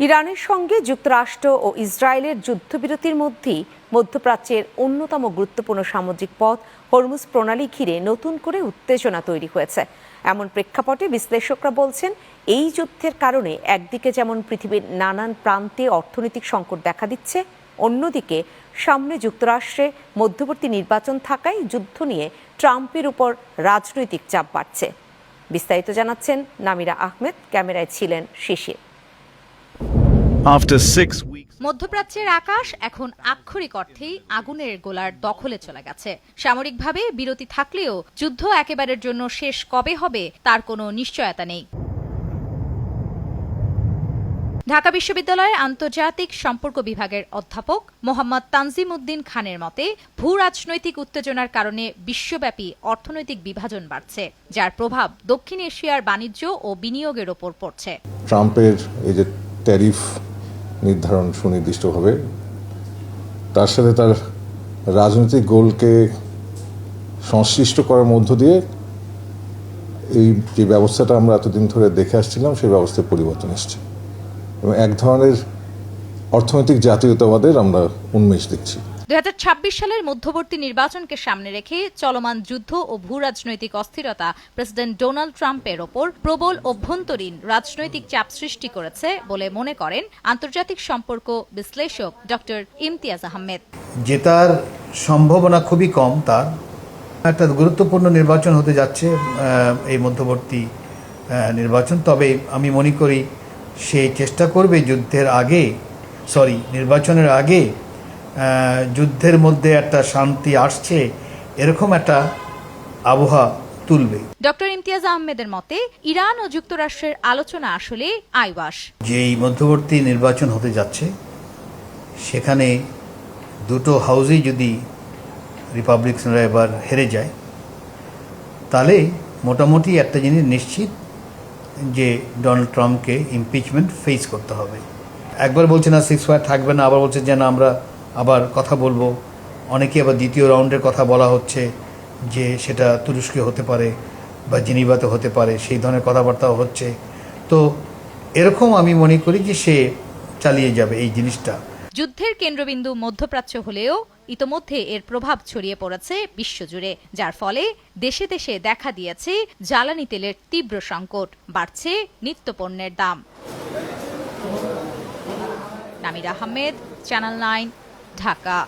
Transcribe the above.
ইরানের সঙ্গে যুক্তরাষ্ট্র ও ইসরায়েলের যুদ্ধবিরতির মধ্যেই মধ্যপ্রাচ্যের অন্যতম গুরুত্বপূর্ণ সামুদ্রিক পথ হরমুজ প্রণালী ঘিরে নতুন করে উত্তেজনা তৈরি হয়েছে। এমন প্রেক্ষাপটে বিশ্লেষকরা বলছেন, এই যুদ্ধের কারণে একদিকে যেমন পৃথিবীর নানান প্রান্তে অর্থনৈতিক সংকট দেখা দিচ্ছে, অন্যদিকে সামনে যুক্তরাষ্ট্রে মধ্যবর্তী নির্বাচন থাকায় যুদ্ধ নিয়ে ট্রাম্পের উপর রাজনৈতিক চাপ বাড়ছে। বিস্তারিত জানাচ্ছেন নামিরা আহমেদ, ক্যামেরায় ছিলেন শিশির। মধ্যপ্রাচ্যের আকাশ এখন আক্ষরিক অর্থেই আগুনের গোলার দখলে চলে গেছে। সামরিকভাবে বিরতি থাকলেও যুদ্ধ একেবারের জন্য শেষ কবে হবে তার কোনো নিশ্চয়তা নেই। ঢাকা বিশ্ববিদ্যালয়ের আন্তর্জাতিক সম্পর্ক বিভাগের অধ্যাপক মোহাম্মদ তানজিম উদ্দিন খানের মতে, ভূ রাজনৈতিক উত্তেজনার কারণে বিশ্বব্যাপী অর্থনৈতিক বিভাজন বাড়ছে, যার প্রভাব দক্ষিণ এশিয়ার বাণিজ্য ও বিনিয়োগের ওপর পড়ছে। ট্রাম্পের এই যে ট্যারিফ নির্ধারণ সুনির্দিষ্টভাবে, তার সাথে তার রাজনৈতিক গোলকে সংশ্লিষ্ট করার মধ্য দিয়ে এই যে ব্যবস্থাটা আমরা এতদিন ধরে দেখে আসছিলাম সেই ব্যবস্থায় পরিবর্তন এসছে এবং এক ধরনের অর্থনৈতিক জাতীয়তাবাদের আমরা উন্মেষ দেখছি। 2026 সালের মধ্যবর্তী নির্বাচনকে সামনে রেখে চলমান যুদ্ধ ও ভূ রাজনৈতিক অস্থিরতা প্রেসিডেন্ট ডোনাল্ড ট্রাম্পের ওপর প্রবল অভ্যন্তরীণ রাজনৈতিক চাপ সৃষ্টি করেছে বলে মনে করেন আন্তর্জাতিক সম্পর্ক বিশ্লেষক ডক্টর ইমতিয়াজ আহমেদ। জেতার সম্ভাবনা খুবই কম। তার একটা গুরুত্বপূর্ণ নির্বাচন হতে যাচ্ছে এই মধ্যবর্তী নির্বাচন। তবে আমি মনে করি সে চেষ্টা করবে নির্বাচনের আগে যুদ্ধের মধ্যে একটা শান্তি আসছে এরকম একটা আবহাওয়া তুলবে। ডক্টর ইমতিয়াজ আহমেদের মতে, ইরান ও যুক্তরাষ্ট্রের আলোচনা আসলে আইওয়াস। যেই মধ্যবর্তী নির্বাচন হতে যাচ্ছে সেখানে দুটো হাউসেই যদি রিপাবলিকানরা এবার হেরে যায়, তাহলে মোটামুটি একটা জিনিস নিশ্চিত যে ডোনাল্ড ট্রাম্পকে ইমপিচমেন্ট ফেস করতে হবে। একবার বলছে না সিক্সফায়ার থাকবে না, আবার বলছে যে না আমরা আবার কথা বলবো। অনেকে আবার দ্বিতীয় রাউন্ডের কথা বলা হচ্ছে যে সেটা তুরস্কে হতে পারে বা জেনিভাতে হতে পারে, সেই ধরনের কথাবার্তাও হচ্ছে। তো এরকম আমি মনে করি যে সে চালিয়ে যাবে এই জিনিসটা। যুদ্ধের কেন্দ্রবিন্দু মধ্যপ্রাচ্য হলেও ইতোমধ্যে এর প্রভাব ছড়িয়ে পড়েছে বিশ্বজুড়ে, যার ফলে দেশে দেশে দেখা দিয়েছে জ্বালানি তেলের তীব্র সংকট, বাড়ছে নিত্যপণ্যের দাম। নামিরা আহমেদ, চ্যানেল 9, ঢাকা।